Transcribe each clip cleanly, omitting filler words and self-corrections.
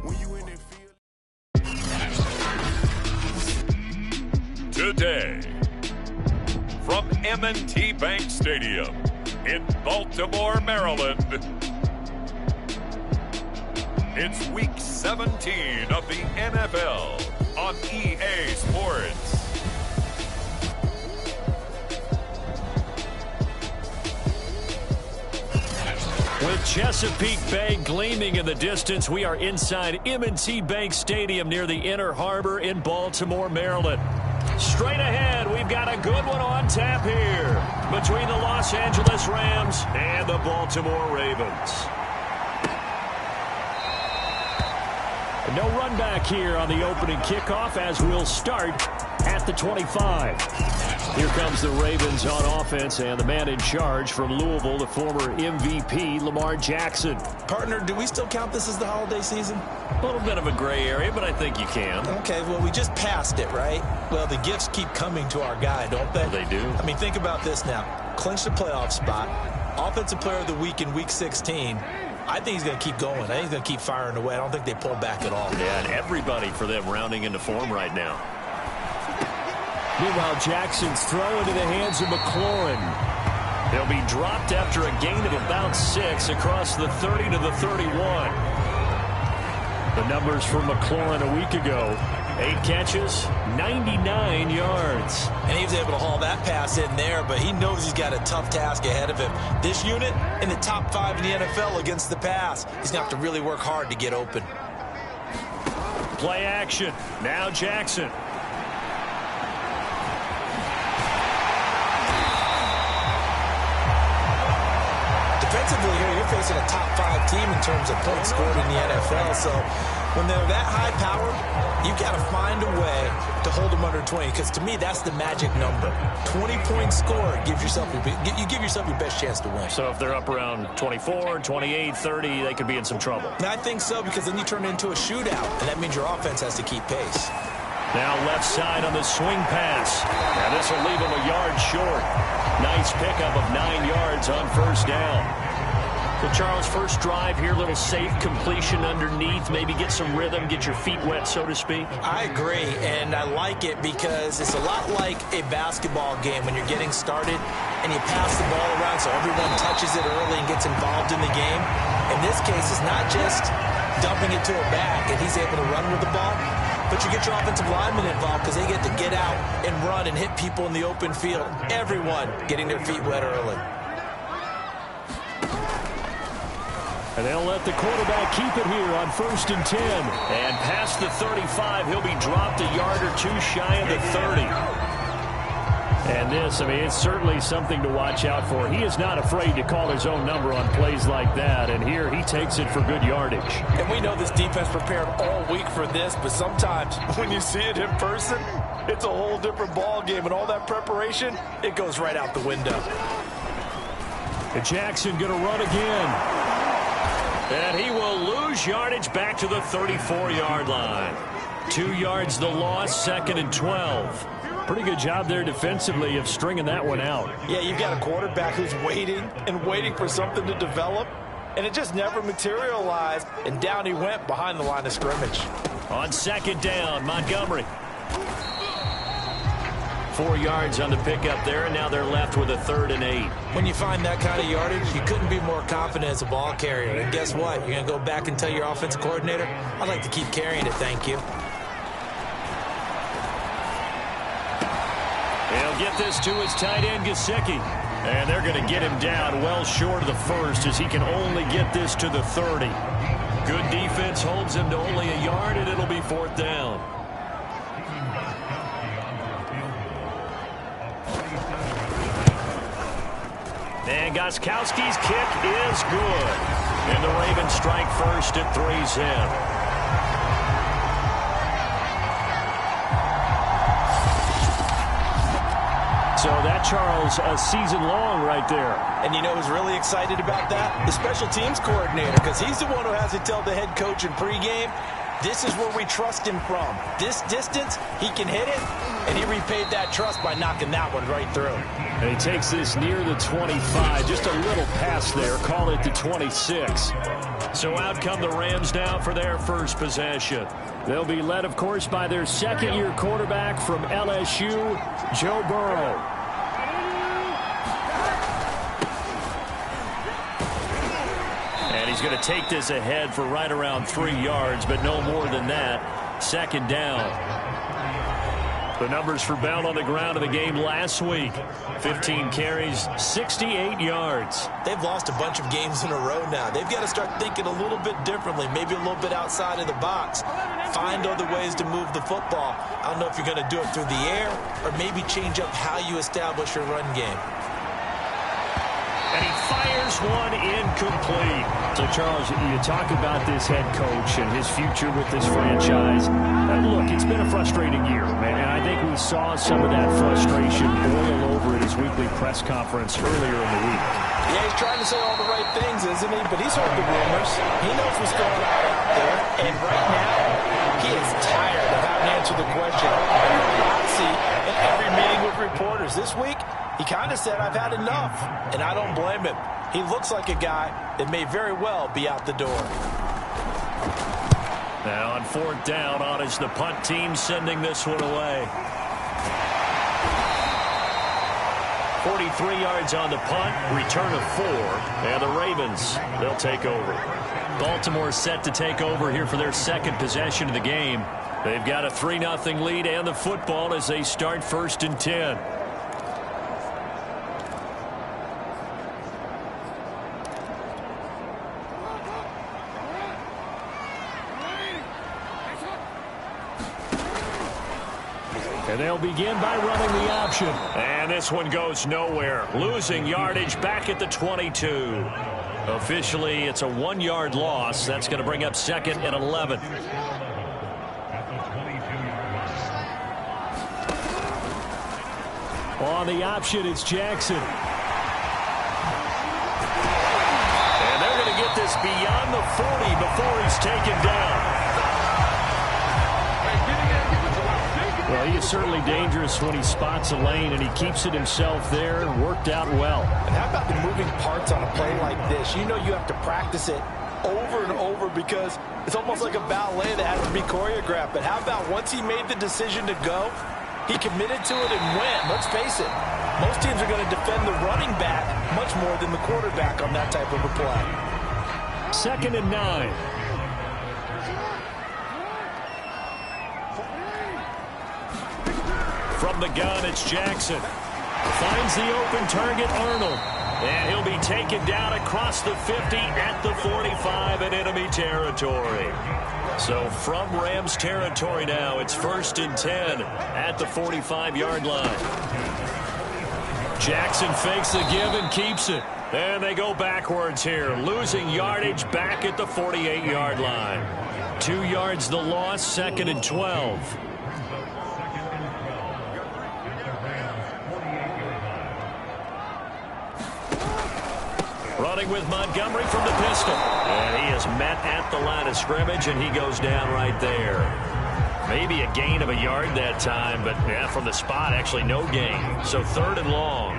When you in it, feel. Today, from M&T Bank Stadium in Baltimore, Maryland, it's Week 17 of the NFL on EA Sports. With Chesapeake Bay gleaming in the distance, we are inside M&T Bank Stadium near the Inner Harbor in Baltimore, Maryland. Straight ahead, we've got a good one on tap here between the Los Angeles Rams and the Baltimore Ravens. No run back here on the opening kickoff as we'll start at the 25. Here comes the Ravens on offense, and the man in charge from Louisville, the former MVP, Lamar Jackson. Partner, do we still count this as the holiday season? A little bit of a gray area, but I think you can. Okay, well, we just passed it, right? Well, the gifts keep coming to our guy, don't they? They do. I mean, think about this now. Clinch the playoff spot, Offensive Player of the Week in Week 16. I think he's going to keep going. I think he's going to keep firing away. I don't think they pull back at all. Yeah, and everybody for them rounding into form right now. Meanwhile, Jackson's throw into the hands of McLaurin. They'll be dropped after a gain of about 6 across the 30 to the 31. The numbers from McLaurin a week ago. 8 catches, 99 yards. And he was able to haul that pass in there, but he knows he's got a tough task ahead of him. This unit in the top 5 in the NFL against the pass. He's going to have to really work hard to get open. Play action. Now Jackson. Defensively here, you're facing a top 5 team in terms of points scored in the NFL. So when they're that high powered, you've got to find a way to hold them under 20. Because to me, that's the magic number. 20-point score gives yourself you give yourself your best chance to win. So if they're up around 24, 28, 30, they could be in some trouble. And I think so, because then you turn it into a shootout, and that means your offense has to keep pace. Now left side on the swing pass. Now this will leave him a yard short. Nice pickup of 9 yards on first down. So Charles, first drive here, little safe completion underneath, maybe get some rhythm, get your feet wet, so to speak. I agree, and I like it because it's a lot like a basketball game when you're getting started and you pass the ball around so everyone touches it early and gets involved in the game. In this case, it's not just dumping it to a back and he's able to run with the ball, but you get your offensive linemen involved because they get to get out and run and hit people in the open field. Everyone getting their feet wet early. And they'll let the quarterback keep it here on 1st and 10. And past the 35, he'll be dropped a yard or 2 shy of the 30. And this, I mean, it's certainly something to watch out for. He is not afraid to call his own number on plays like that. And here he takes it for good yardage. And we know this defense prepared all week for this, but sometimes when you see it in person, it's a whole different ball game. And all that preparation, it goes right out the window. And Jackson going to run again. And he will lose yardage back to the 34-yard line. 2 yards the loss, 2nd and 12. Pretty good job there defensively of stringing that one out. Yeah, you've got a quarterback who's waiting and waiting for something to develop, and it just never materialized, and down he went behind the line of scrimmage. On 2nd down, Montgomery. 4 yards on the pickup there, and now they're left with a 3rd and 8. When you find that kind of yardage, you couldn't be more confident as a ball carrier. And guess what? You're going to go back and tell your offensive coordinator, I'd like to keep carrying it, thank you. He'll get this to his tight end, Gesicki. And they're going to get him down well short of the 1st as he can only get this to the 30. Good defense holds him to only a yard, and it'll be 4th down. And Gostkowski's kick is good. And the Ravens strike first at 3-zip. So that, Charles, a season long right there. And you know who's really excited about that? The special teams coordinator, because he's the one who has to tell the head coach in pregame, This is where we trust him from. This distance, he can hit it, and he repaid that trust by knocking that one right through. And he takes this near the 25. Just a little pass there. Call it the 26. So out come the Rams now for their first possession. They'll be led, of course, by their second-year quarterback from LSU, Joe Burrow. And he's going to take this ahead for right around 3 yards, but no more than that. Second down. The numbers for Bell on the ground in the game last week. 15 carries, 68 yards. They've lost a bunch of games in a row now. They've got to start thinking a little bit differently, maybe a little bit outside of the box. Find other ways to move the football. I don't know if you're going to do it through the air or maybe change up how you establish your run game. And he fires one incomplete. So, Charles, you talk about this head coach and his future with this franchise. Look, it's been a frustrating year, man, and I think we saw some of that frustration boil over at his weekly press conference earlier in the week. Yeah, he's trying to say all the right things, isn't he? But he's heard the rumors. He knows what's going on out there. And right now, he is tired of having to answer the question every hot seat in every meeting with reporters. This week, he kind of said, I've had enough, and I don't blame him. He looks like a guy that may very well be out the door. Now on fourth down, on is the punt team sending this one away. 43 yards on the punt, return of 4, and the Ravens, they'll take over. Baltimore set to take over here for their second possession of the game. They've got a 3-0 lead and the football as they start 1st and 10. And they'll begin by running the option. And this one goes nowhere. Losing yardage back at the 22. Officially, it's a 1-yard loss. That's going to bring up 2nd and 11. On the option, it's Jackson. And they're going to get this beyond the 40 before he's taken down. Well, he is certainly dangerous when he spots a lane, and he keeps it himself there. Worked out well. And how about the moving parts on a play like this? You know you have to practice it over and over because it's almost like a ballet that has to be choreographed. But how about once he made the decision to go, he committed to it and went. Let's face it, most teams are going to defend the running back much more than the quarterback on that type of a play. 2nd and 9. From the gun, it's Jackson. Finds the open target, Arnold. And he'll be taken down across the 50 at the 45 in enemy territory. So from Rams territory now, it's 1st and 10 at the 45-yard line. Jackson fakes the give and keeps it. And they go backwards here, losing yardage back at the 48-yard line. 2 yards the loss, 2nd and 12. Running with Montgomery from the pistol. And he is met at the line of scrimmage, and he goes down right there. Maybe a gain of a yard that time, but yeah, from the spot, actually no gain. So 3rd and long.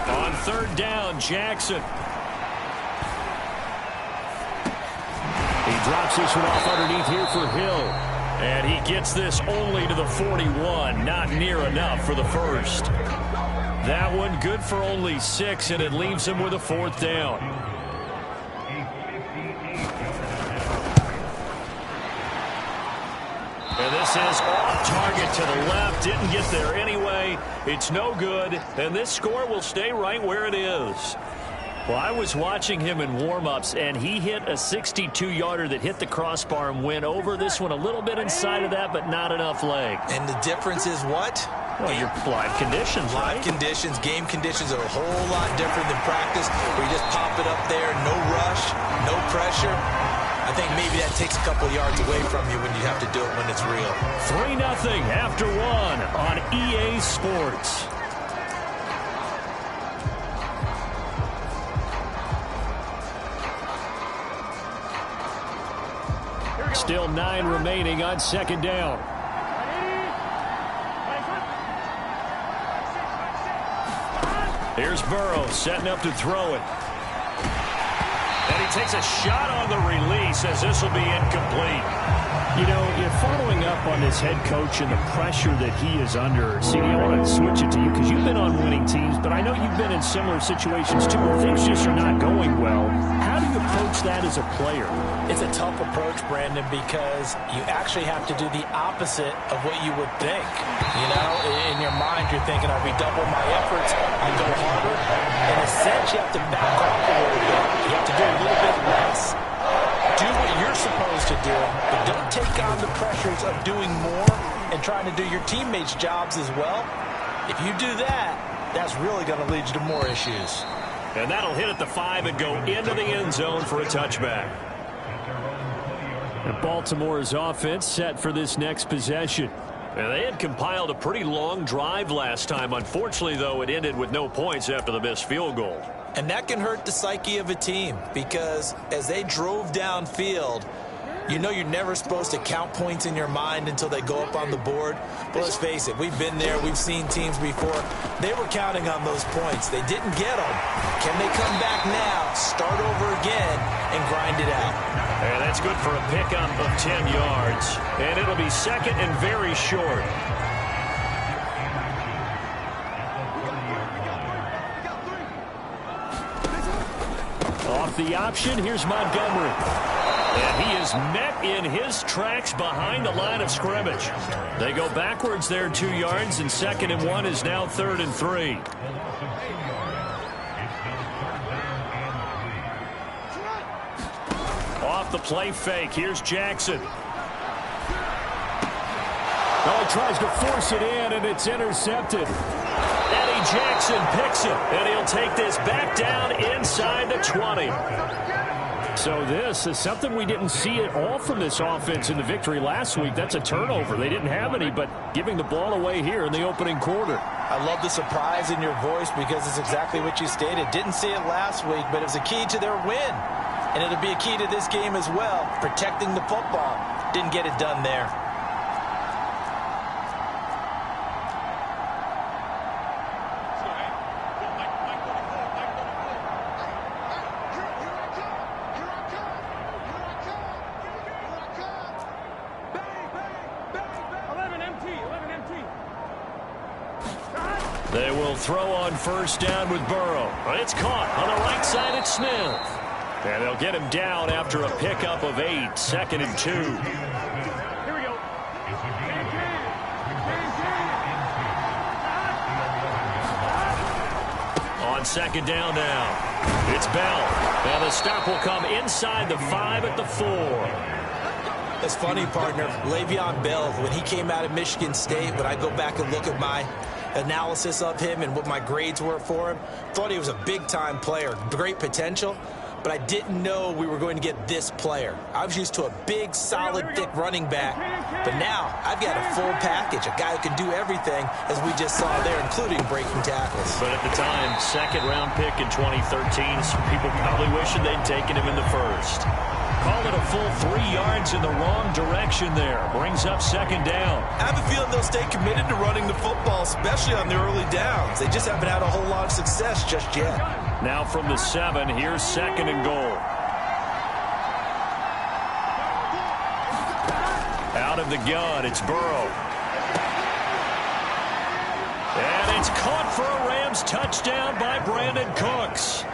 On 3rd down, Jackson. He drops this one off underneath here for Hill. And he gets this only to the 41. Not near enough for the first. That one good for only 6, and it leaves him with a 4th down. And this is off target to the left. Didn't get there anyway. It's no good. And this score will stay right where it is. Well, I was watching him in warm-ups, and he hit a 62-yarder that hit the crossbar and went over. This one a little bit inside of that, but not enough leg. And the difference is what? Well, your live conditions, right? Live conditions, game conditions are a whole lot different than practice, where you just pop it up there, no rush, no pressure. I think maybe that takes a couple yards away from you when you have to do it when it's real. 3-0 after 1 on EA Sports. Still 9 remaining on second down. Here's Burrow setting up to throw it. And he takes a shot on the release as this will be incomplete. You know, you're following up on this head coach and the pressure that he is under. See, I want to switch it to you because you've been on winning teams, but I know you've been in similar situations too where things just are not going well. How do you approach that as a player? It's a tough approach, Brandon, because you actually have to do the opposite of what you would think. You know, in your mind, you're thinking, I redouble my efforts, I go harder. In a sense, you have to back off a little bit. You have to do a little bit less. Do what you're supposed to do, but don't take on the pressures of doing more and trying to do your teammates' jobs as well. If you do that, that's really going to lead you to more issues. And that'll hit at the 5 and go into the end zone for a touchback. And Baltimore's offense set for this next possession. And they had compiled a pretty long drive last time. Unfortunately, though, it ended with no points after the missed field goal. And that can hurt the psyche of a team because as they drove downfield, you know you're never supposed to count points in your mind until they go up on the board. But let's face it, we've been there. We've seen teams before. They were counting on those points. They didn't get them. Can they come back now, start over again, and grind it out? And that's good for a pickup of 10 yards. And it'll be second and very short. Off the option, here's Montgomery. And he is met in his tracks behind the line of scrimmage. They go backwards there 2 yards, and 2nd and 1 is now 3rd and 3. Off the play fake, here's Jackson. Oh, he tries to force it in, and it's intercepted. Eddie Jackson picks it, and he'll take this back down inside the 20. So this is something we didn't see at all from this offense in the victory last week. That's a turnover. They didn't have any, but giving the ball away here in the opening quarter. I love the surprise in your voice because it's exactly what you stated. Didn't see it last week, but it was a key to their win. And it'll be a key to this game as well, protecting the football. Didn't get it done there. They will throw on 1st down with Burrow. It's caught on the right side at Smith. And they'll get him down after a pickup of 8, 2nd and 2. Here we go. On 2nd down now, it's Bell. And the stop will come inside the 5 at the 4. That's funny, partner. Le'Veon Bell, when he came out of Michigan State, when I go back and look at my analysis of him and what my grades were for him, thought he was a big-time player, great potential, but I didn't know we were going to get this player. I was used to a big, solid, thick running back, but now I've got a full package, a guy who can do everything, as we just saw there, including breaking tackles. But at the time, 2nd-round pick in 2013, some people probably wishing they'd taken him in the 1st. Call it a full 3 yards in the wrong direction there. Brings up 2nd down. I have a feeling they'll stay committed to running the football, especially on the early downs. They just haven't had a whole lot of success just yet. Now from the 7, here's 2nd and goal. Out of the gun, it's Burrow. And it's caught for a Rams touchdown by Brandon Cooks.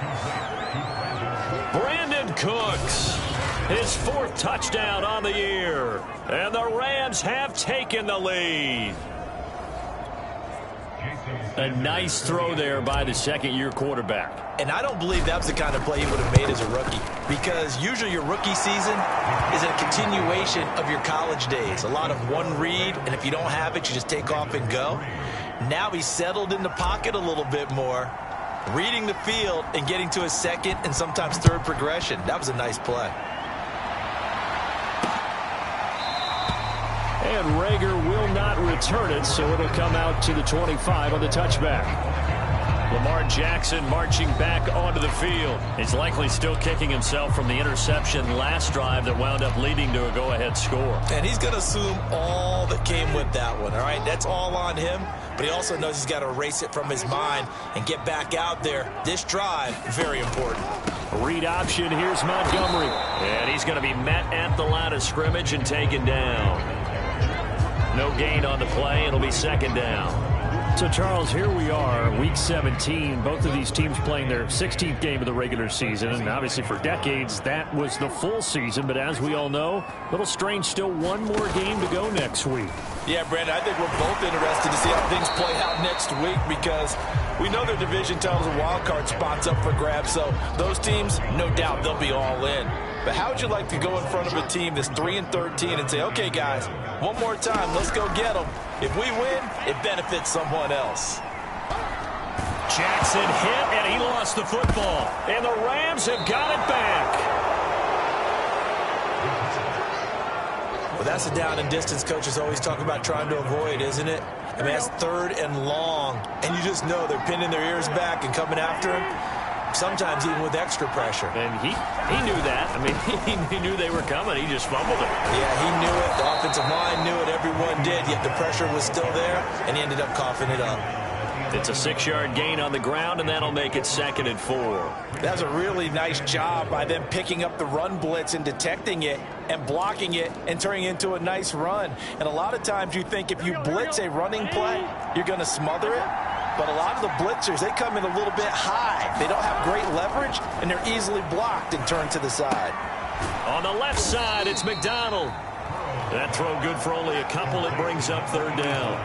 Brandon Cooks, his 4th touchdown on the year. And the Rams have taken the lead. A nice throw there by the 2nd-year quarterback. And I don't believe that was the kind of play he would have made as a rookie, because usually your rookie season is a continuation of your college days. A lot of one read, and if you don't have it, you just take off and go. Now he's settled in the pocket a little bit more, reading the field and getting to his 2nd and sometimes 3rd progression. That was a nice play. And Rager will not return it, so it'll come out to the 25 on the touchback. Lamar Jackson marching back onto the field. He's likely still kicking himself from the interception last drive that wound up leading to a go-ahead score. And he's going to assume all that came with that one, all right? That's all on him, but he also knows he's got to erase it from his mind and get back out there. This drive, very important. Read option, here's Montgomery. And he's going to be met at the line of scrimmage and taken down. No gain on the play. It'll be second down. So, Charles, here we are, Week 17. Both of these teams playing their 16th game of the regular season. And obviously for decades, that was the full season. But as we all know, a little strange, still one more game to go next week. Yeah, Brandon, I think we're both interested to see how things play out next week because we know their division titles and wild card spots up for grabs. So those teams, no doubt, they'll be all in. But how would you like to go in front of a team that's 3-13 and say, okay, guys, one more time, let's go get them. If we win, it benefits someone else. Jackson hit, and he lost the football. And the Rams have got it back. Well, that's a down and distance coaches always talk about trying to avoid, isn't it? I mean, that's 3rd and long, and you just know they're pinning their ears back and coming after him. Sometimes even with extra pressure. And he knew that. I mean, he knew they were coming. He just fumbled it. Yeah, he knew it. The offensive line knew it. Everyone did. Yet the pressure was still there, and he ended up coughing it up. It's a 6-yard gain on the ground, and that'll make it 2nd and 4. That was a really nice job by them picking up the run blitz and detecting it and blocking it and turning it into a nice run. And a lot of times you think if you blitz a running play, you're going to smother it. But a lot of the blitzers, they come in a little bit high. They don't have great leverage, and they're easily blocked and turned to the side. On the left side, it's McDonald. That throw good for only a couple. It brings up 3rd down.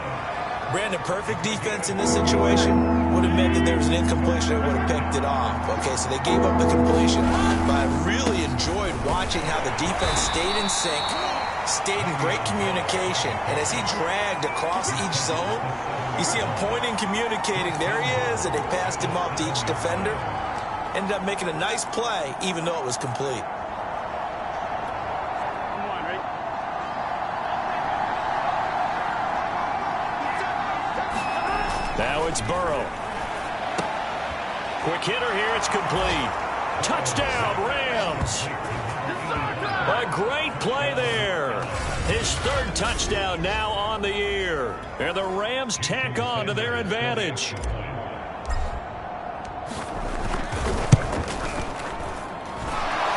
Brandon, perfect defense in this situation would have meant that there was an incompletion and would have picked it off. Okay, so they gave up the completion. But I really enjoyed watching how the defense stayed in sync, stayed in great communication. And as he dragged across each zone, you see him pointing, communicating. There he is, and they passed him off to each defender. Ended up making a nice play, even though it was complete. Now it's Burrow. Quick hitter here. It's complete. Touchdown, Rams. A great play there. His 3rd touchdown now on the year. And the Rams tack on to their advantage.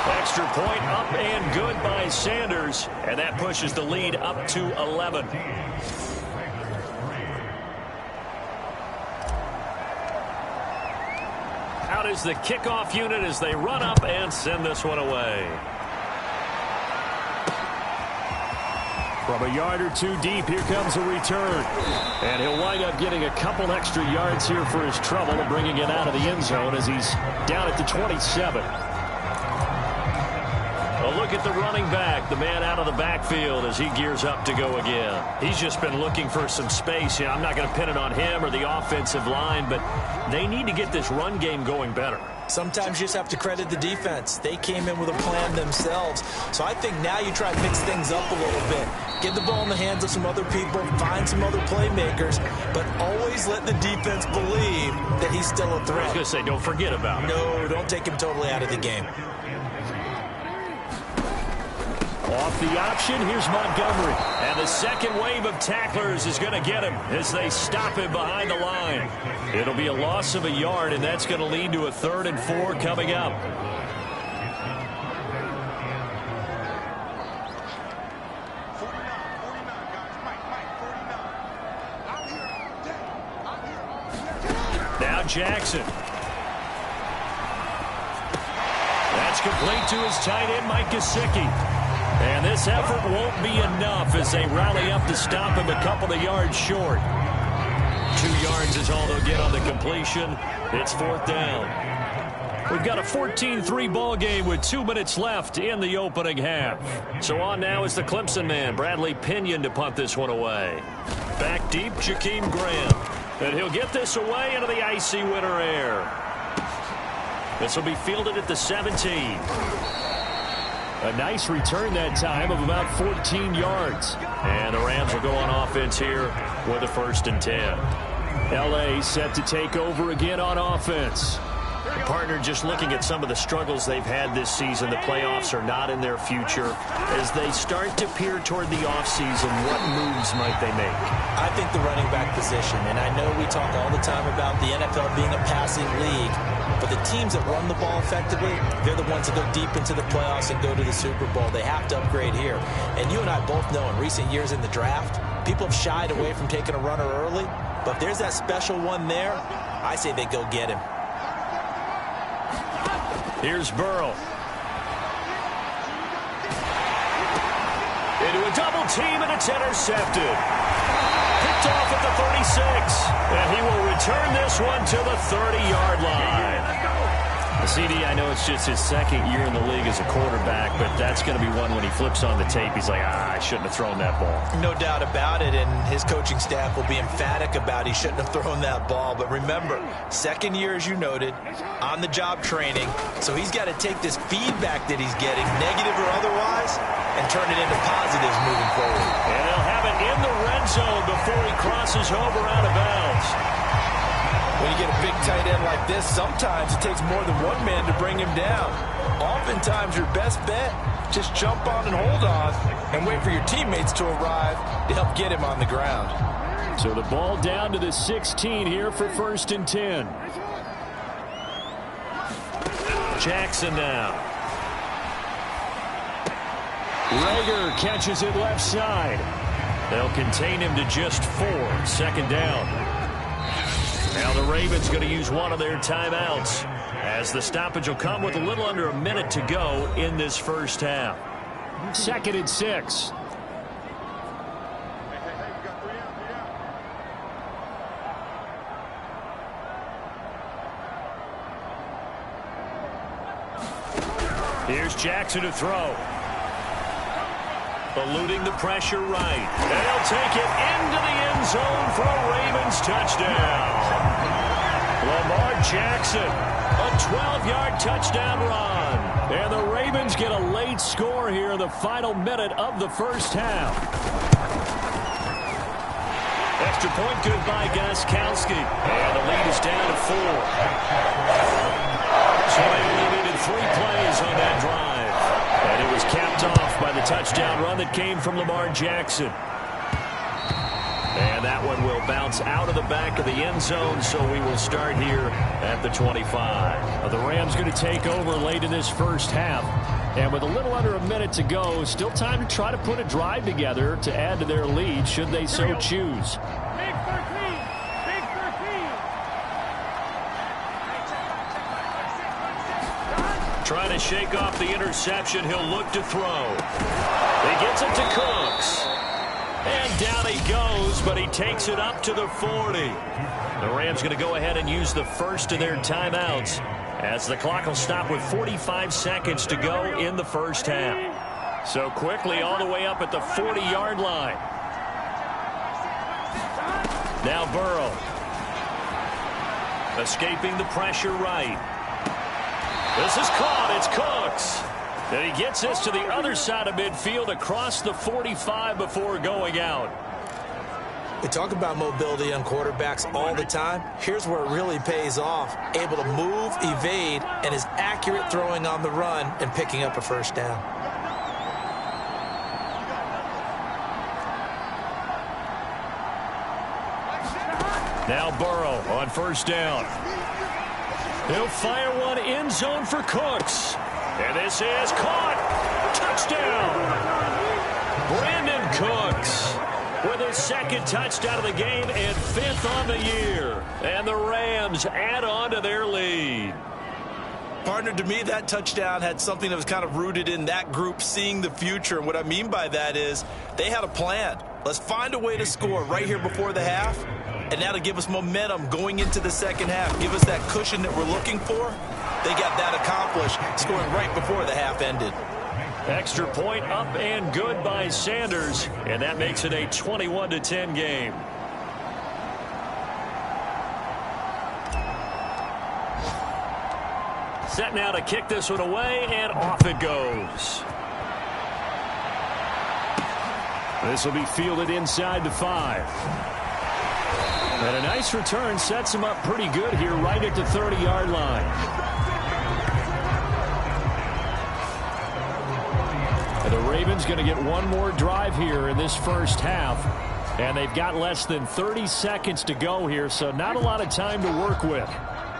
Extra point up and good by Sanders. And that pushes the lead up to 11. Out is the kickoff unit as they run up and send this one away. From a yard or two deep, here comes a return. And he'll wind up getting a couple extra yards here for his trouble and bringing it out of the end zone as he's down at the 27. A look at the running back, the man out of the backfield as he gears up to go again. He's just been looking for some space. I'm not going to pin it on him or the offensive line, but they need to get this run game going better. Sometimes you just have to credit the defense. They came in with a plan themselves. So I think now you try to mix things up a little bit. Get the ball in the hands of some other people, find some other playmakers, but always let the defense believe that he's still a threat. I was going to say, don't forget about him. No, don't take him totally out of the game. Off the option, here's Montgomery. And the second wave of tacklers is going to get him as they stop him behind the line. It'll be a loss of a yard, and that's going to lead to a 3rd and 4 coming up. Now Jackson. That's complete to his tight end, Mike Gesicki. And this effort won't be enough as they rally up to stop him a couple of yards short. 2 yards is all they'll get on the completion. It's 4th down. We've got a 14-3 ball game with 2 minutes left in the opening half. So on now is the Clemson man, Bradley Pinion, to punt this one away. Back deep, Jakeem Graham. And he'll get this away into the icy winter air. This will be fielded at the 17. A nice return that time of about 14 yards. And the Rams will go on offense here with a 1st and 10. L.A. set to take over again on offense. Partner, just looking at some of the struggles they've had this season, the playoffs are not in their future. As they start to peer toward the offseason, what moves might they make? I think the running back position, and I know we talk all the time about the NFL being a passing league, but the teams that run the ball effectively, they're the ones that go deep into the playoffs and go to the Super Bowl. They have to upgrade here. And you and I both know in recent years in the draft, people have shied away from taking a runner early, but if there's that special one there, I say they go get him. Here's Burrow. Into a double team, and it's intercepted. Picked off at the 36. And he will return this one to the 30-yard line. CD, I know it's just his second year in the league as a quarterback, but that's going to be one when he flips on the tape, he's like, I shouldn't have thrown that ball. No doubt about it, and his coaching staff will be emphatic about he shouldn't have thrown that ball. But remember, second year, as you noted, on-the-job training, so he's got to take this feedback that he's getting, negative or otherwise, and turn it into positives moving forward. And they'll have it in the red zone before he crosses over out of bounds. When you get a big tight end like this, sometimes it takes more than one man to bring him down. Oftentimes, your best bet, just jump on and hold on and wait for your teammates to arrive to help get him on the ground. So the ball down to the 16 here for 1st and 10. Jackson now. Rager catches it left side. They'll contain him to just 4. 2nd down. Now the Ravens going to use one of their timeouts, as the stoppage will come with a little under a minute to go in this first half. 2nd and 6. Here's Jackson to throw. Eluding the pressure right. And he'll take it into the end zone for a Ravens touchdown. Lamar Jackson, a 12-yard touchdown run. And the Ravens get a late score here in the final minute of the first half. Extra point good by Gostkowski. And the lead is down to 4. So they only needed 3 plays on that drive. And it was capped off by the touchdown run that came from Lamar Jackson. And that one will bounce out of the back of the end zone, so we will start here at the 25. The Rams going to take over late in this first half. And with a little under a minute to go, still time to try to put a drive together to add to their lead, should they so choose. Big 13. Big 13. Trying to shake off the interception, he'll look to throw. He gets it to Cooks. And down he goes, but he takes it up to the 40. The Rams going to go ahead and use the first of their timeouts, as the clock will stop with 45 seconds to go in the first half. So quickly all the way up at the 40-yard line. Now Burrow. Escaping the pressure right. This is caught. It's Cooks. And he gets this to the other side of midfield across the 45 before going out. We talk about mobility on quarterbacks all the time. Here's where it really pays off. Able to move, evade, and is accurate throwing on the run and picking up a first down. Now Burrow on 1st down. He'll fire one end zone for Cooks. And this is caught. Touchdown. Brandon Cooks with his 2nd touchdown of the game and 5th on the year. And the Rams add on to their lead. Partner, to me, that touchdown had something that was kind of rooted in that group seeing the future. And what I mean by that is they had a plan. Let's find a way to score right here before the half. And that'll give us momentum going into the second half. Give us that cushion that we're looking for. They got that accomplished, scoring right before the half ended. Extra point up and good by Sanders. And that makes it a 21-10 game. Set now to kick this one away, and off it goes. This will be fielded inside the 5. And a nice return sets him up pretty good here right at the 30-yard line. And the Ravens going to get one more drive here in this first half. And they've got less than 30 seconds to go here, so not a lot of time to work with.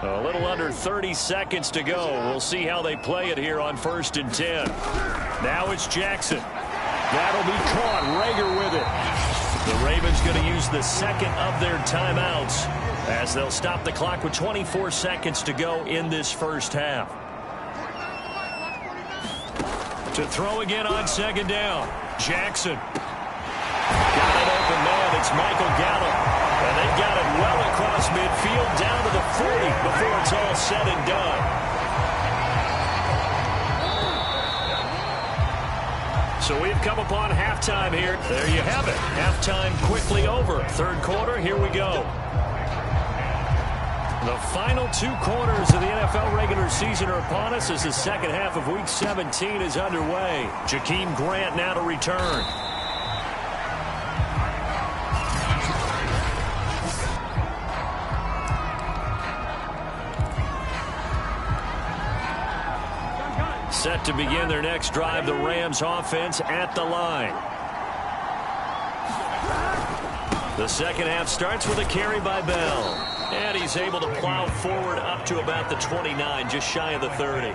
A little under 30 seconds to go. We'll see how they play it here on 1st and 10. Now it's Jackson. That'll be caught. Rager with it. The Ravens going to use the second of their timeouts as they'll stop the clock with 24 seconds to go in this first half. To throw again on 2nd down. Jackson. Got an open man. It's Michael Gallup. And they've got it well across midfield down to the 40 before it's all said and done. So we've come upon halftime here. There you have it. Halftime quickly over. 3rd quarter, here we go. The final 2 quarters of the NFL regular season are upon us as the second half of Week 17 is underway. Jakeem Grant now to return. Set to begin their next drive, the Rams offense at the line. The second half starts with a carry by Bell. And he's able to plow forward up to about the 29, just shy of the 30.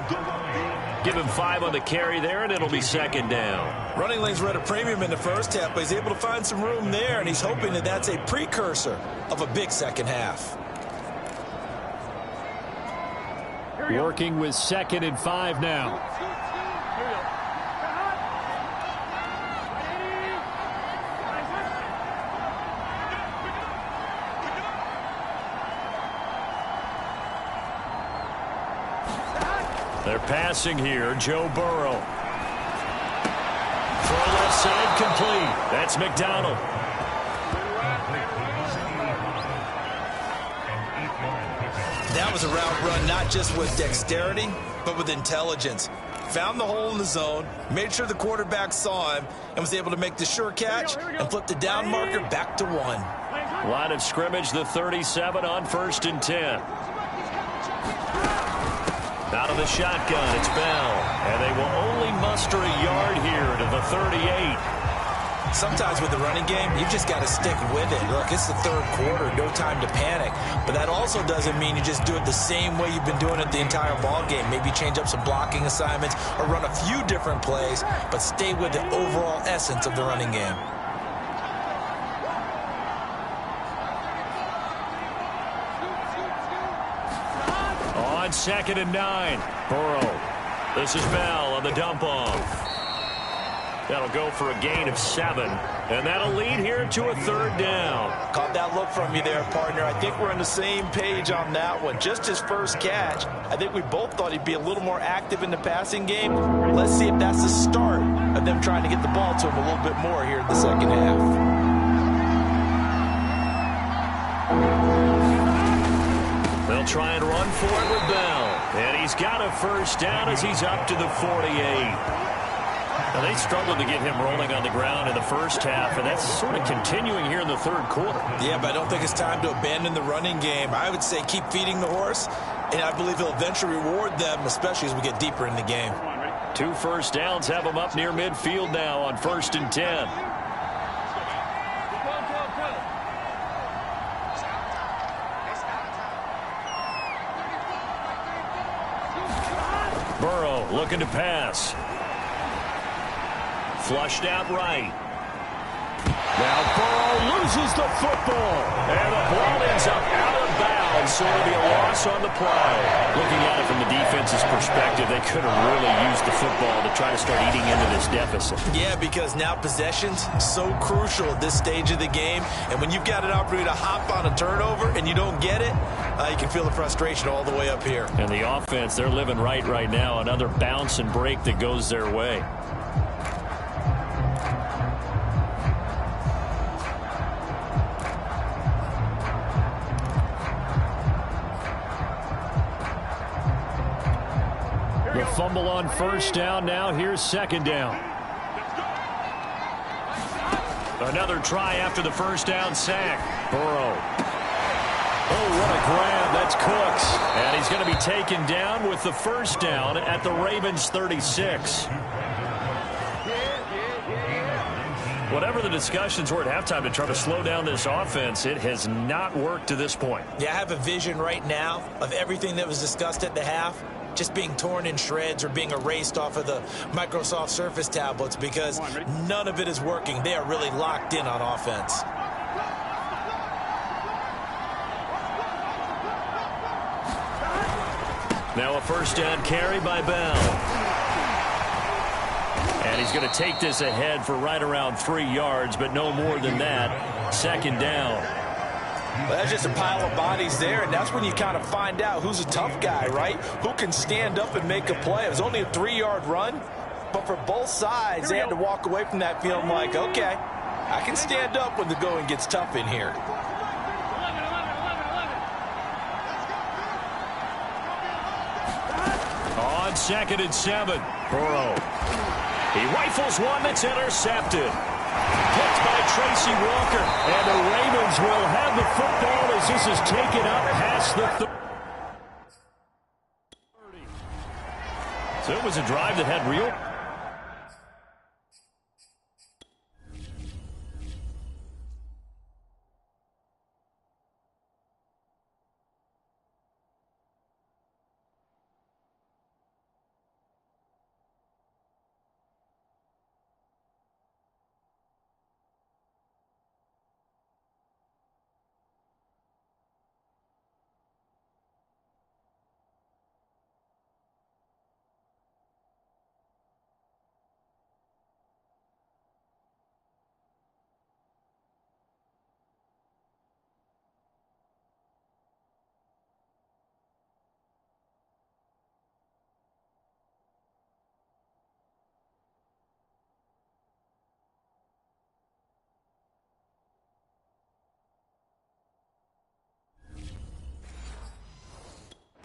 Give him 5 on the carry there, and it'll be 2nd down. Running lanes were at a premium in the first half, but he's able to find some room there, and he's hoping that that's a precursor of a big second half. Working with 2nd and 5 now. They're passing here. Joe Burrow. Throw left side complete. That's McDonald. That was a route run not just with dexterity, but with intelligence. Found the hole in the zone, made sure the quarterback saw him, and was able to make the sure catch and flip the down marker back to 1. Line of scrimmage, the 37 on 1st and 10. Out of the shotgun, it's Bell. And they will only muster a yard here to the 38. Sometimes with the running game, you've just got to stick with it. Look, it's the 3rd quarter, no time to panic. But that also doesn't mean you just do it the same way you've been doing it the entire ball game. Maybe change up some blocking assignments or run a few different plays, but stay with the overall essence of the running game. On 2nd and 9, Burrow. This is Bell on the dump off. That'll go for a gain of 7, and that'll lead here to a 3rd down. Caught that look from you there, partner. I think we're on the same page on that one. Just his first catch. I think we both thought he'd be a little more active in the passing game. Let's see if that's the start of them trying to get the ball to him a little bit more here in the second half. They'll try and run for it with Bell. And he's got a 1st down as he's up to the 48. Now, they struggled to get him rolling on the ground in the first half, and that's sort of continuing here in the 3rd quarter. Yeah, but I don't think it's time to abandon the running game. I would say keep feeding the horse, and I believe he'll eventually reward them, especially as we get deeper in the game. 2 1st downs have him up near midfield now on 1st and 10. Burrow looking to pass. Flushed out right. Now Burrow loses the football. And the ball ends up out of bounds, so it'll be a loss on the play. Looking at it from the defense's perspective, they could have really used the football to try to start eating into this deficit. Yeah, because now possession's so crucial at this stage of the game. And when you've got an opportunity to hop on a turnover and you don't get it, you can feel the frustration all the way up here. And the offense, they're living right now. Another bounce and break that goes their way. The fumble on 1st down. Now here's 2nd down. Another try after the 1st down sack. Burrow Oh, what a grab. That's Cooks. And he's going to be taken down with the first down at the Ravens' 36. Whatever the discussions were at halftime to try to slow down this offense, it has not worked to this point. Yeah, I have a vision right now of everything that was discussed at the half just being torn in shreds or being erased off of the Microsoft Surface tablets because none of it is working. They are really locked in on offense. Now a first down carry by Bell. And he's going to take this ahead for right around 3 yards, but no more than that. Second down. Well, that's just a pile of bodies there, and that's when you kind of find out who's a tough guy, right? Who can stand up and make a play. It was only a 3-yard run, but for both sides, they had to walk away from that feeling like, okay, I can stand up when the going gets tough in here. On 2nd and 7, Burrow. He rifles one that's intercepted. Picked by Tracy Walker. And the Ravens will have the football as this is taken up past the 30. So it was a drive that had real...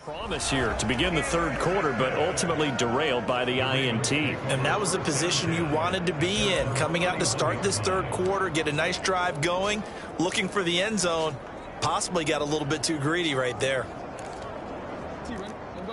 Promise here to begin the third quarter, but ultimately derailed by the INT. And that was the position you wanted to be in, coming out to start this third quarter, get a nice drive going, looking for the end zone. Possibly got a little bit too greedy right there.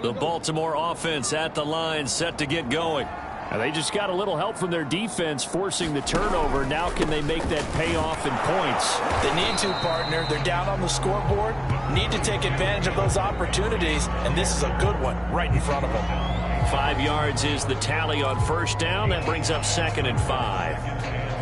The Baltimore offense at the line, set to get going. And they just got a little help from their defense forcing the turnover. Now can they make that payoff in points? They need to, partner. They're down on the scoreboard. Need to take advantage of those opportunities, and this is a good one right in front of them. 5 yards is the tally on first down. That brings up 2nd and 5.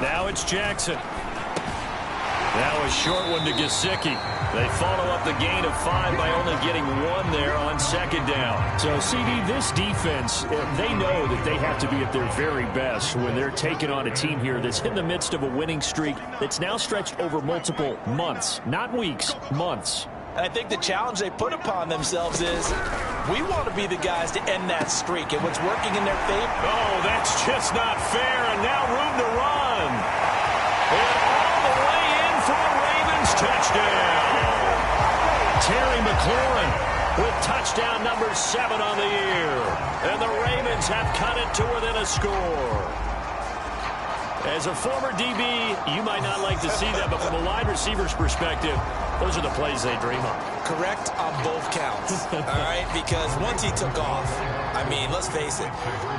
Now it's Jackson. Now a short one to Gesicki. They follow up the gain of 5 by only getting 1 there on 2nd down. So, CD, this defense, they know that they have to be at their very best when they're taking on a team here that's in the midst of a winning streak that's now stretched over multiple months, not weeks, months. And I think the challenge they put upon themselves is we want to be the guys to end that streak. And what's working in their favor? Oh, that's just not fair. And now room to run. And all the way in for a Ravens touchdown. Terry McLaurin with touchdown number 7 on the year. And the Ravens have cut it to within a score. As a former DB, you might not like to see that, but from a wide receiver's perspective, those are the plays they dream of. Correct on both counts, all right? Because once he took off, I mean, let's face it,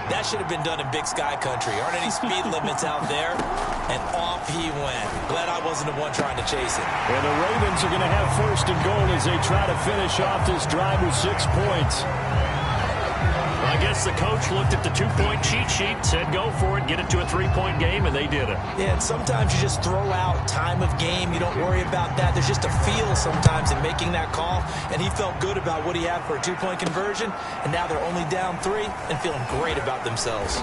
that should have been done in Big Sky country. Aren't any speed limits out there? And off he went. Glad I wasn't the one trying to chase it. And the Ravens are going to have 1st and goal as they try to finish off this drive with 6 points. I guess the coach looked at the 2-point cheat sheet, said go for it, get it to a 3-point game, and they did it. Yeah, and sometimes you just throw out time of game. You don't worry about that. There's just a feel sometimes in making that call, and he felt good about what he had for a 2-point conversion, and now they're only down 3 and feeling great about themselves.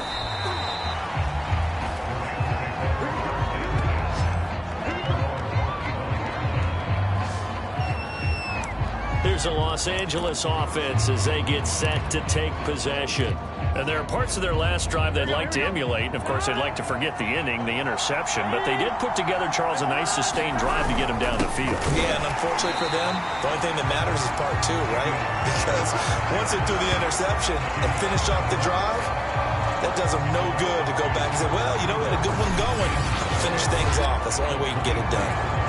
Here's the Los Angeles offense as they get set to take possession. And there are parts of their last drive they'd like to emulate. And, of course, they'd like to forget the inning, the interception. But they did put together, Charles, a nice sustained drive to get them down the field. Yeah, and unfortunately for them, the only thing that matters is part two, right? Because once they threw the interception and finished off the drive, that does them no good to go back and say, well, you know, we had a good one going. Finish things off. That's the only way you can get it done.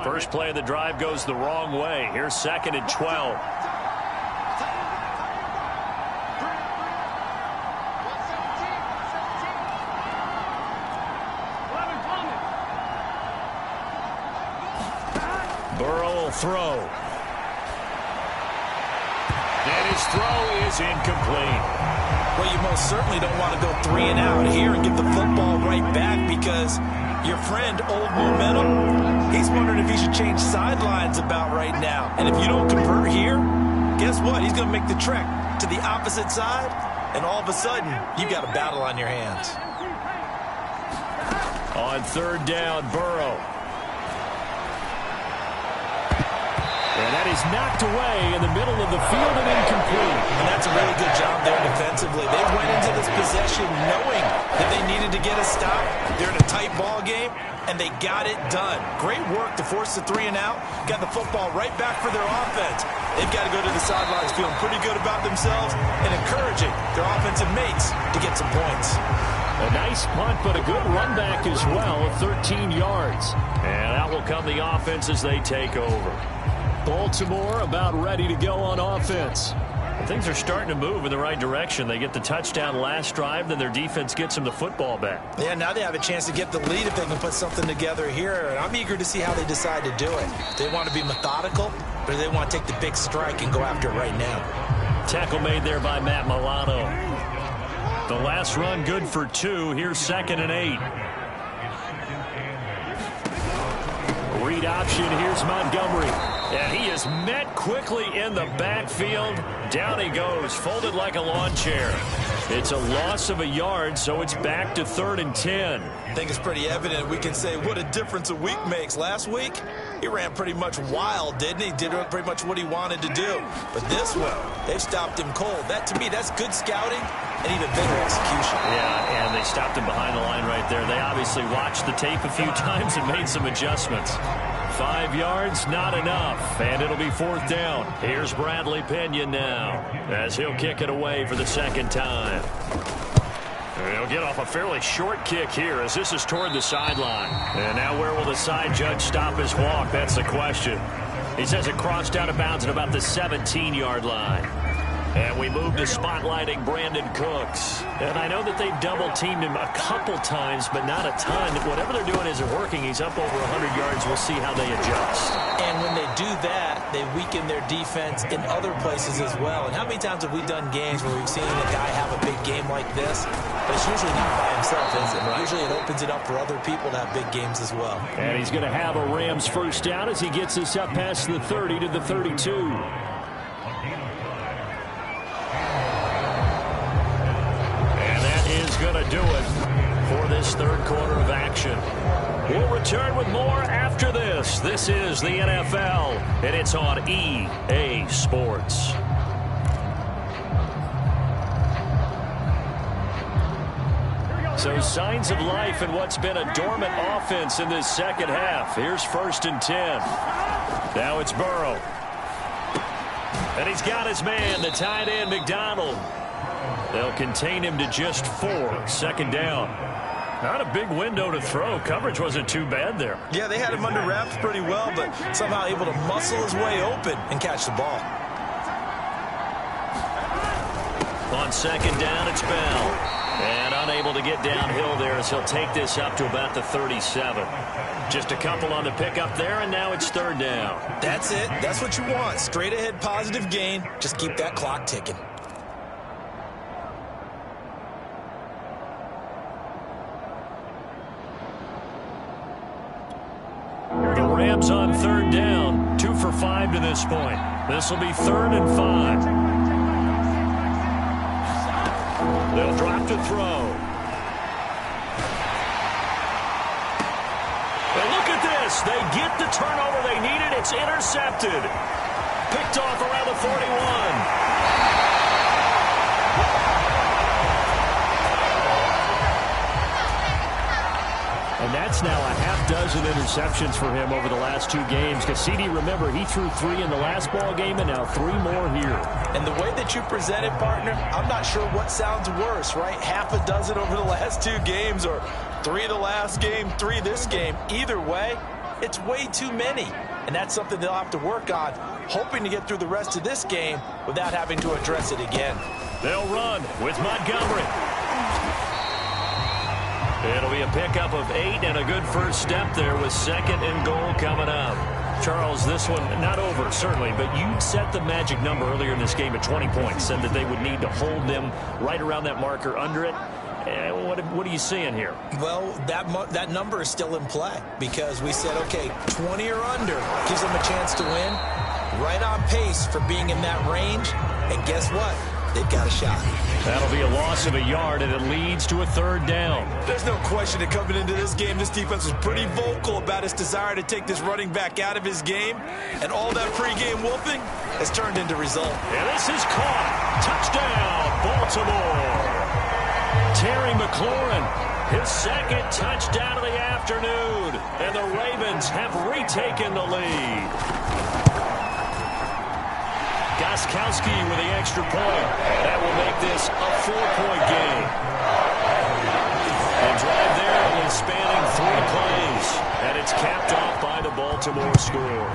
First play of the drive goes the wrong way. Here's 2nd and 12. Burrow will throw. And his throw is incomplete. Well, you most certainly don't want to go 3 and out here and get the football right back because your friend, Old Momentum, he's wondering if he should change sidelines about right now. And if you don't convert here, guess what? He's going to make the trek to the opposite side, and all of a sudden, you've got a battle on your hands. On 3rd down, Burrow. And that is knocked away in the middle of the field and incomplete. And that's a really good job there defensively. They went into this possession knowing that they needed to get a stop. They're in a tight ball game, and they got it done. Great work to force the 3 and out. Got the football right back for their offense. They've got to go to the sidelines feeling pretty good about themselves and encouraging their offensive mates to get some points. A nice punt, but a good run back as well, 13 yards. And out will come the offense as they take over. Baltimore about ready to go on offense. Things are starting to move in the right direction. They get the touchdown last drive, then their defense gets them the football back. Yeah, now they have a chance to get the lead if they can put something together here. And I'm eager to see how they decide to do it. Do they want to be methodical, or do they want to take the big strike and go after it right now? Tackle made there by Matt Milano. The last run good for 2. Here's 2nd and 8. Read option. Here's Montgomery. And he is met quickly in the backfield. Down he goes, folded like a lawn chair. It's a loss of a yard, so it's back to 3rd and 10. I think it's pretty evident. We can say what a difference a week makes. Last week, he ran pretty much wild, didn't he? Did pretty much what he wanted to do. But this one, they've stopped him cold. That, to me, that's good scouting and even better execution. Yeah, and they stopped him behind the line right there. They obviously watched the tape a few times and made some adjustments. 5 yards, not enough, and it'll be 4th down. Here's Bradley Pena now, as he'll kick it away for the 2nd time. He'll get off a fairly short kick here, as this is toward the sideline. And now where will the side judge stop his walk? That's the question. He says it crossed out of bounds at about the 17-yard line. And we move to spotlighting Brandon Cooks. And I know that they've double-teamed him a couple times, but not a ton. Whatever they're doing isn't working. He's up over 100 yards. We'll see how they adjust. And when they do that, they weaken their defense in other places as well. And how many times have we done games where we've seen a guy have a big game like this? But it's usually not by himself, is it? Right. Usually it opens it up for other people to have big games as well. And he's going to have a Rams 1st down as he gets us up past the 30 to the 32. Going to do it for this 3rd quarter of action. We'll return with more after this. This is the NFL, and it's on EA Sports. So signs of life in what's been a dormant offense in this 2nd half. Here's 1st and 10. Now it's Burrow. And he's got his man, the tight end, McDonald. They'll contain him to just 4. 2nd down. Not a big window to throw. Coverage wasn't too bad there. Yeah, they had him under wraps pretty well, but somehow able to muscle his way open and catch the ball. On 2nd down, it's Bell. And unable to get downhill there as he'll take this up to about the 37. Just a couple on the pickup there, and now it's 3rd down. That's it. That's what you want. Straight ahead positive gain. Just keep that clock ticking. Rams on 3rd down. 2 for 5 to this point. This will be 3rd and 5. They'll drop to throw. And look at this. They get the turnover they needed. It's intercepted. Picked off around the 41. And that's now a half-dozen interceptions for him over the last 2 games. Because, CD, remember, he threw 3 in the last ball game and now 3 more here. And the way that you present it, partner, I'm not sure what sounds worse, right? Half a dozen over the last 2 games or 3 the last game, 3 this game. Either way, it's way too many. And that's something they'll have to work on, hoping to get through the rest of this game without having to address it again. They'll run with Montgomery. It'll be a pickup of 8 and a good first step there with 2nd and goal coming up. Charles, this one not over, certainly, but you set the magic number earlier in this game at 20 points, said that they would need to hold them right around that marker under it. What are you seeing here? Well, that number is still in play because we said, okay, 20 or under gives them a chance to win. Right on pace for being in that range. And guess what? They've got a shot. That'll be a loss of a yard, and it leads to a 3rd down. There's no question that coming into this game, this defense was pretty vocal about its desire to take this running back out of his game. And all that pregame wolfing has turned into result. And this is caught. Touchdown, Baltimore. Terry McLaurin, his 2nd touchdown of the afternoon. And the Ravens have retaken the lead. Gostkowski with the extra point. That will make this a 4-point game. The drive there is spanning 3 plays. And it's capped off by the Baltimore score.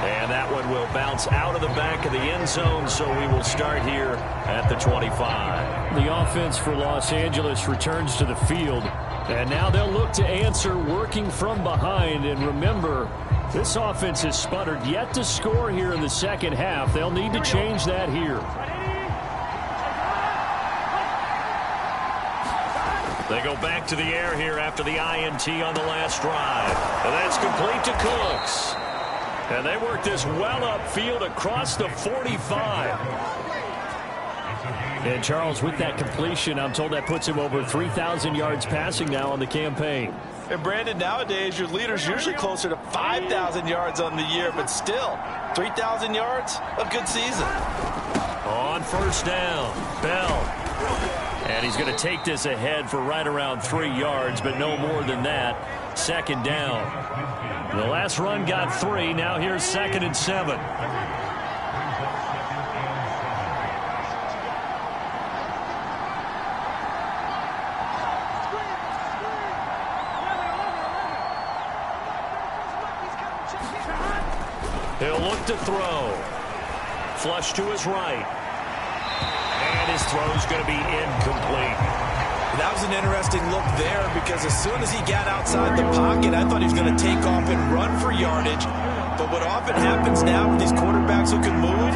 And that one will bounce out of the back of the end zone, so we will start here at the 25. The offense for Los Angeles returns to the field. And now they'll look to answer working from behind. And remember, this offense has sputtered yet to score here in the second half. They'll need to change that here. They go back to the air here after the INT on the last drive. And that's complete to Cooks. And they work this well upfield across the 45. And Charles, with that completion, I'm told that puts him over 3,000 yards passing now on the campaign. And Brandon, nowadays your leader's usually closer to 5,000 yards on the year, but still 3,000 yards, a good season. On 1st down, Bell. And he's going to take this ahead for right around 3 yards, but no more than that. 2nd down. The last run got 3. Now here's 2nd and 7. He'll look to throw. Flush to his right. And his throw's going to be incomplete. That was an interesting look there because as soon as he got outside the pocket, I thought he was going to take off and run for yardage. But what often happens now with these quarterbacks who can move,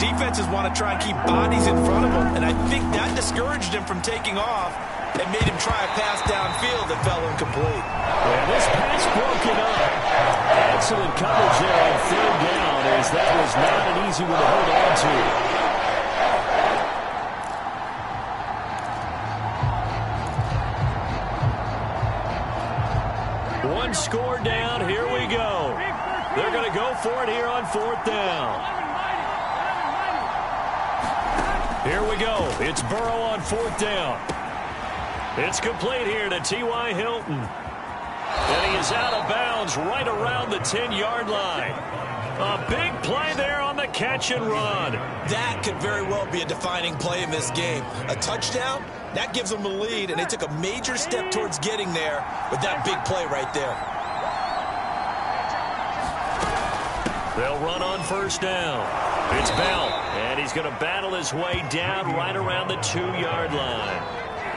defenses want to try and keep bodies in front of them. And I think that discouraged him from taking off and made him try a pass downfield that fell incomplete. And this pass broken up. Excellent coverage there on 3rd down, as that was not an easy one to hold on to. One score down. Here we go. They're going to go for it here on 4th down. Here we go. It's Burrow on 4th down. It's complete here to T.Y. Hilton. And he is out of bounds right around the 10-yard line. A big play there on the catch and run. That could very well be a defining play in this game. A touchdown, that gives them a lead, and they took a major step towards getting there with that big play right there. They'll run on 1st down. It's Bell, and he's going to battle his way down right around the 2-yard line.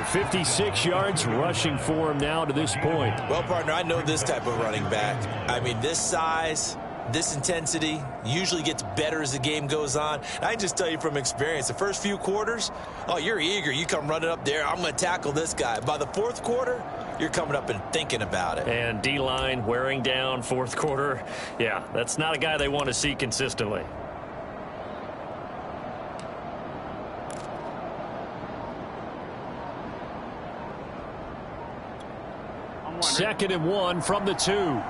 56 yards rushing for him now to this point. Well, partner, I know this type of running back. I mean, this size, this intensity usually gets better as the game goes on. And I can just tell you from experience, the first few quarters, oh, you're eager. You come running up there, I'm going to tackle this guy. By the 4th quarter, you're coming up and thinking about it. And D-line wearing down 4th quarter. Yeah, that's not a guy they want to see consistently. 2nd and 1 from the 2.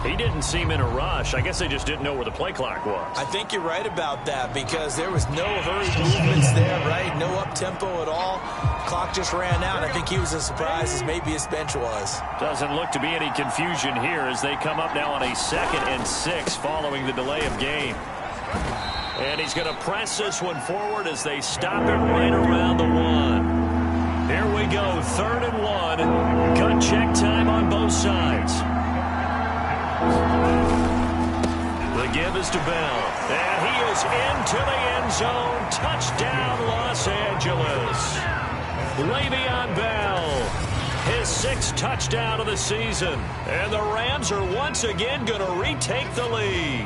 He didn't seem in a rush. I guess they just didn't know where the play clock was. I think you're right about that because there was no hurried movements there, right? No up-tempo at all. Clock just ran out. I think he was as surprised as maybe his bench was. Doesn't look to be any confusion here as they come up now on a 2nd and 6 following the delay of game. And he's going to press this one forward as they stop it right around the 1. Here we go, 3rd and 1. Gun check time on both sides. The give is to Bell. And he is into the end zone. Touchdown, Los Angeles. Le'Veon Bell, his 6th touchdown of the season. And the Rams are once again going to retake the lead.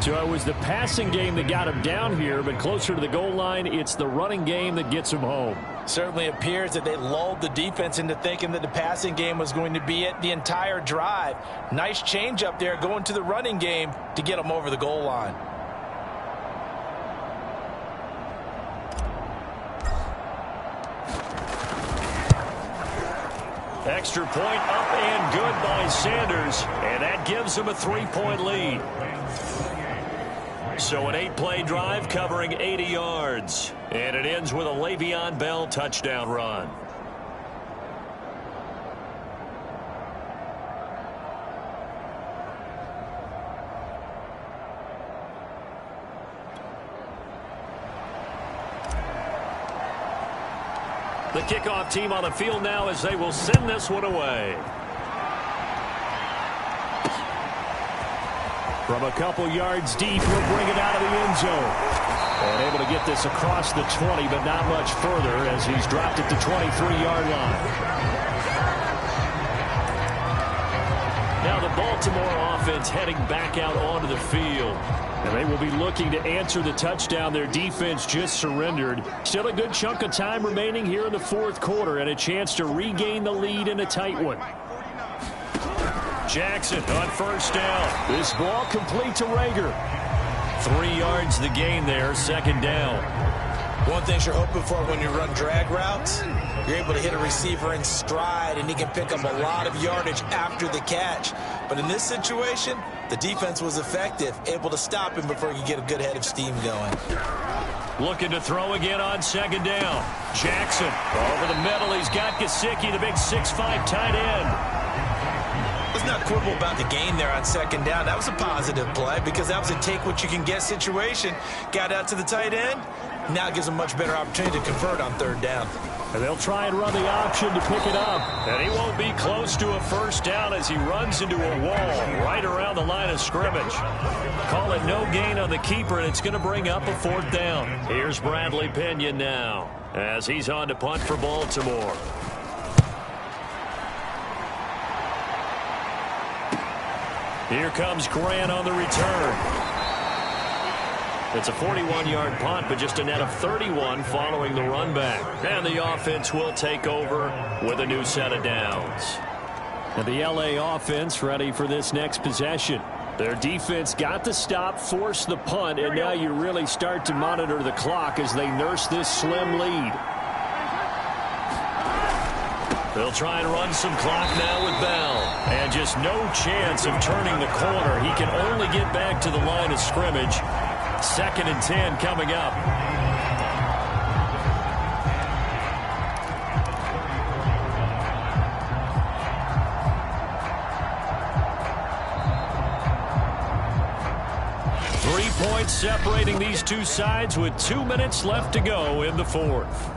So it was the passing game that got him down here, but closer to the goal line, it's the running game that gets him home. Certainly appears that they lulled the defense into thinking that the passing game was going to be it the entire drive. Nice change up there going to the running game to get them over the goal line. Extra point up and good by Sanders, and that gives him a 3-point lead. So an 8-play drive covering 80 yards. And it ends with a Le'Veon Bell touchdown run. The kickoff team on the field now as they will send this one away. From a couple yards deep, he'll bring it out of the end zone. And able to get this across the 20, but not much further as he's dropped at the 23-yard line. Now the Baltimore offense heading back out onto the field. And they will be looking to answer the touchdown their defense just surrendered. Still a good chunk of time remaining here in the 4th quarter and a chance to regain the lead in a tight one. Jackson on 1st down. This ball complete to Rager. 3 yards the gain there, 2nd down. One thing you're hoping for when you run drag routes, you're able to hit a receiver in stride and he can pick up a lot of yardage after the catch. But in this situation, the defense was effective, able to stop him before you get a good head of steam going. Looking to throw again on 2nd down. Jackson over the middle. He's got Gesicki, the big 6'5" tight end. Let's not quibble about the gain there on 2nd down. That was a positive play because that was a take-what-you-can-get situation. Got out to the tight end. Now it gives them much better opportunity to convert on 3rd down. And they'll try and run the option to pick it up. And he won't be close to a 1st down as he runs into a wall right around the line of scrimmage. Call it no gain on the keeper, and it's going to bring up a 4th down. Here's Bradley Pinion now as he's on to punt for Baltimore. Here comes Grant on the return. It's a 41-yard punt, but just a net of 31 following the run back. And the offense will take over with a new set of downs. And the LA offense ready for this next possession. Their defense got the stop, forced the punt, and now you really start to monitor the clock as they nurse this slim lead. They'll try and run some clock now with Bell. And just no chance of turning the corner. He can only get back to the line of scrimmage. 2nd and 10 coming up. Three points separating these two sides with 2 minutes left to go in the 4th.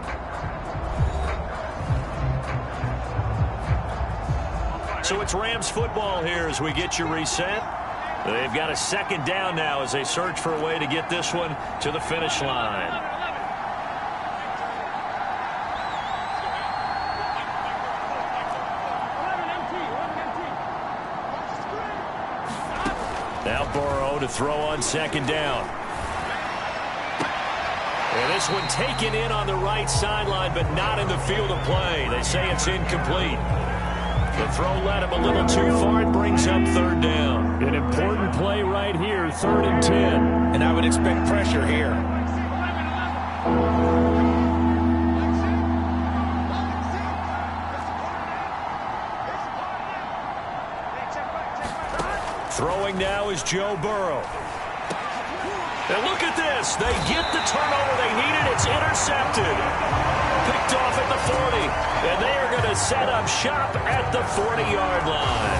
So it's Rams football here as we get you reset. They've got a 2nd down now as they search for a way to get this one to the finish line. Now Burrow to throw on 2nd down. And this one taken in on the right sideline, but not in the field of play. They say it's incomplete. The throw led him a little too far. It brings up third down. An important play right here, 3rd and 10. And I would expect pressure here. Throwing now is Joe Burrow. And look at this. They get the turnover they needed. It's intercepted. Picked off at the 40. And they are going to set up shop at the 40-yard line.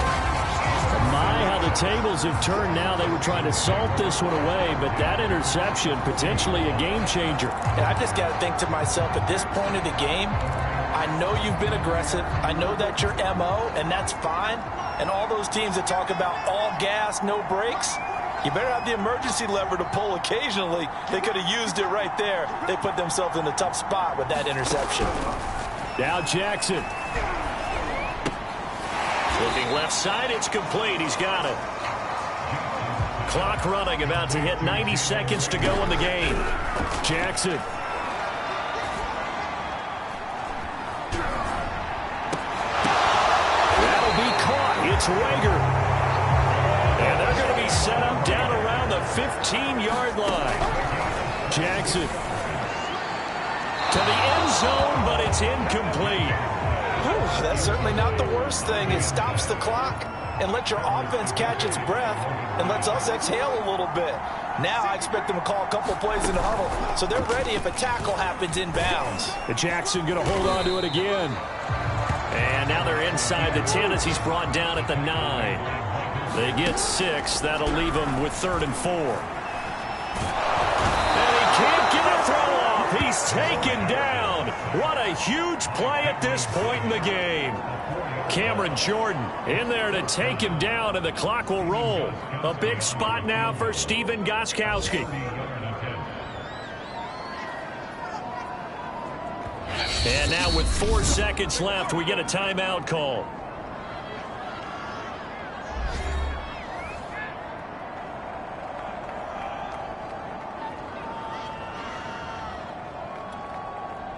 My, how the tables have turned now. They were trying to salt this one away, but that interception, potentially a game changer. And I just got to think to myself, at this point of the game, I know you've been aggressive. I know that's your MO, and that's fine. And all those teams that talk about all gas, no brakes, you better have the emergency lever to pull occasionally. They could have used it right there. They put themselves in a tough spot with that interception. Now Jackson. Looking left side, it's complete. He's got it. Clock running, about to hit 90 seconds to go in the game. Jackson. That'll be caught. It's Rager. And they're going to be set up down around the 15-yard line. Jackson. To the end zone, but it's incomplete. Whew, that's certainly not the worst thing. It stops the clock and lets your offense catch its breath and lets us exhale a little bit. Now I expect them to call a couple plays in the huddle, so they're ready if a tackle happens inbounds. And Jackson going to hold on to it again. And now they're inside the 10 as he's brought down at the 9. They get 6. That'll leave them with 3rd and 4. And he can't get a throw off. He's taken down. What a huge play at this point in the game. Cameron Jordan in there to take him down, and the clock will roll. A big spot now for Stephen Gostkowski. And now with 4 seconds left, we get a timeout call.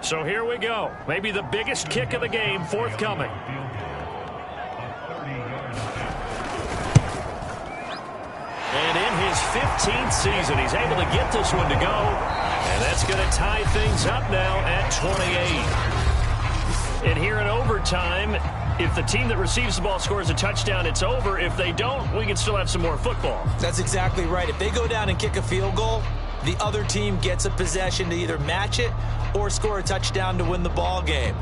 So here we go. Maybe the biggest kick of the game forthcoming. And in his 15th season, he's able to get this one to go. And that's going to tie things up now at 28. And here in overtime, if the team that receives the ball scores a touchdown, it's over. If they don't, we can still have some more football. That's exactly right. If they go down and kick a field goal, the other team gets a possession to either match it or score a touchdown to win the ball game.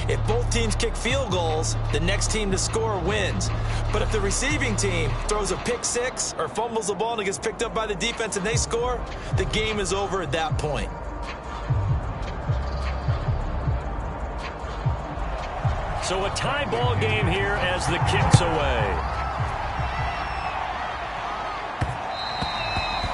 If both teams kick field goals, the next team to score wins. But if the receiving team throws a pick six or fumbles the ball and it gets picked up by the defense and they score, the game is over at that point. So a tie ball game here as the kick's away.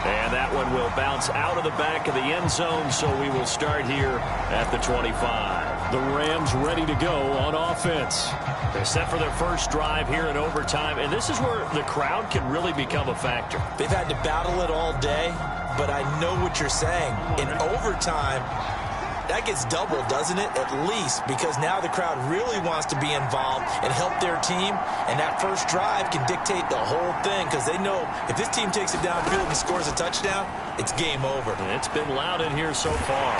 And that one will bounce out of the back of the end zone, so we will start here at the 25. The Rams ready to go on offense. They're set for their first drive here in overtime, and this is where the crowd can really become a factor. They've had to battle it all day, but I know what you're saying. In overtime, that gets doubled, doesn't it? At least, because now the crowd really wants to be involved and help their team, and that first drive can dictate the whole thing because they know if this team takes it downfield and scores a touchdown, it's game over. And it's been loud in here so far.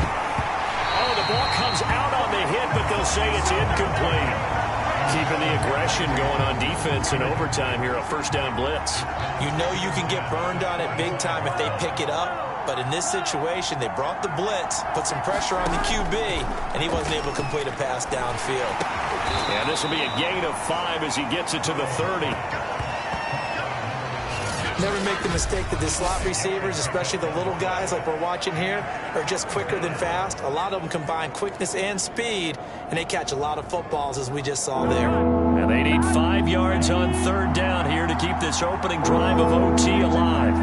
Oh, the ball comes out on the hit, but they'll say it's incomplete. Keeping the aggression going on defense in overtime here, a first down blitz. You know you can get burned on it big time if they pick it up. But in this situation, they brought the blitz, put some pressure on the QB, and he wasn't able to complete a pass downfield. And this will be a gain of 5 as he gets it to the 30. Never make the mistake that the slot receivers, especially the little guys like we're watching here, are just quicker than fast. A lot of them combine quickness and speed, and they catch a lot of footballs, as we just saw there. And they need 5 yards on third down here to keep this opening drive of OT alive.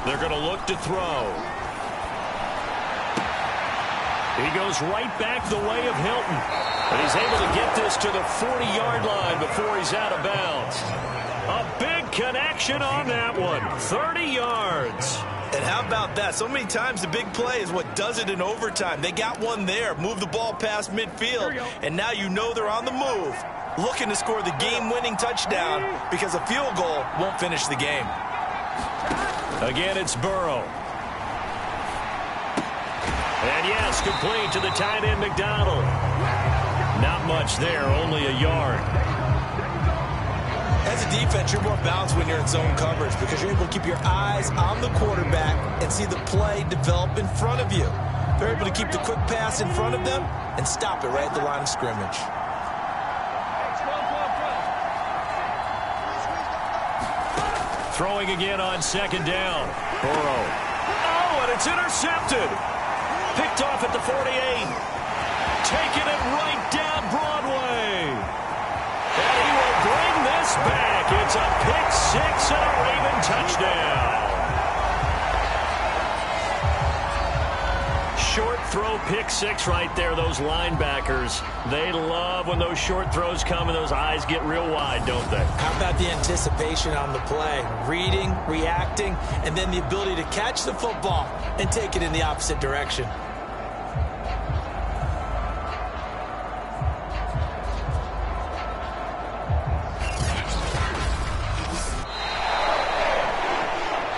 They're going to look to throw. He goes right back the way of Hilton. And he's able to get this to the 40-yard line before he's out of bounds. A big connection on that one. 30 yards. And And how about that? So many times the big play is what does it in overtime. They got one there, move the ball past midfield, and now you know they're on the move, looking to score the game-winning touchdown because a field goal won't finish the game. Again, it's Burrow. And yes, complete to the tight end, McDonald. Not much there, only a yard. As a defense, you're more balanced when you're in zone coverage because you're able to keep your eyes on the quarterback and see the play develop in front of you. They're able to keep the quick pass in front of them and stop it right at the line of scrimmage. Throwing again on second down. Burrow. Oh, and it's intercepted. Picked off at the 48. Taking it right down Broadway. And he will bring this back. It's a pick six and a Raven touchdown. Short throw pick six right there. Those linebackers, they love when those short throws come and those eyes get real wide, don't they? How about the anticipation on the play? Reading, reacting, and then the ability to catch the football and take it in the opposite direction.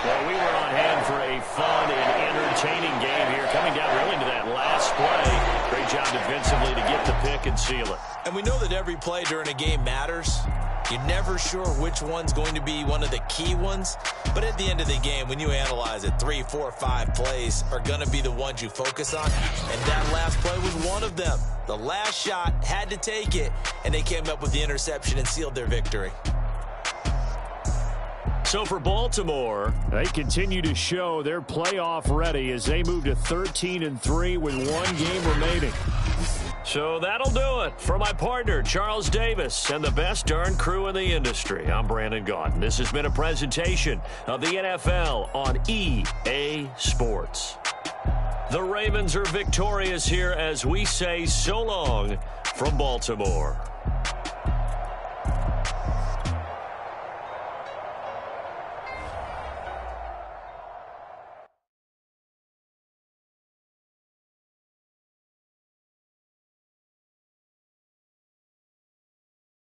Well, we were on hand for a fun and entertaining game here, coming down really to that last play. Great job defensively to get the pick and seal it. And we know that every play during a game matters. You're never sure which one's going to be one of the key ones. But at the end of the game, when you analyze it, 3, 4, 5 plays are going to be the ones you focus on. And that last play was one of them. The last shot had to take it, and they came up with the interception and sealed their victory. So for Baltimore, they continue to show they're playoff ready as they move to 13-3 with one game remaining. so that'll do it. For my partner, Charles Davis, and the best darn crew in the industry, I'm Brandon Gaudin. This has been a presentation of the NFL on EA Sports. The Ravens are victorious here as we say so long from Baltimore.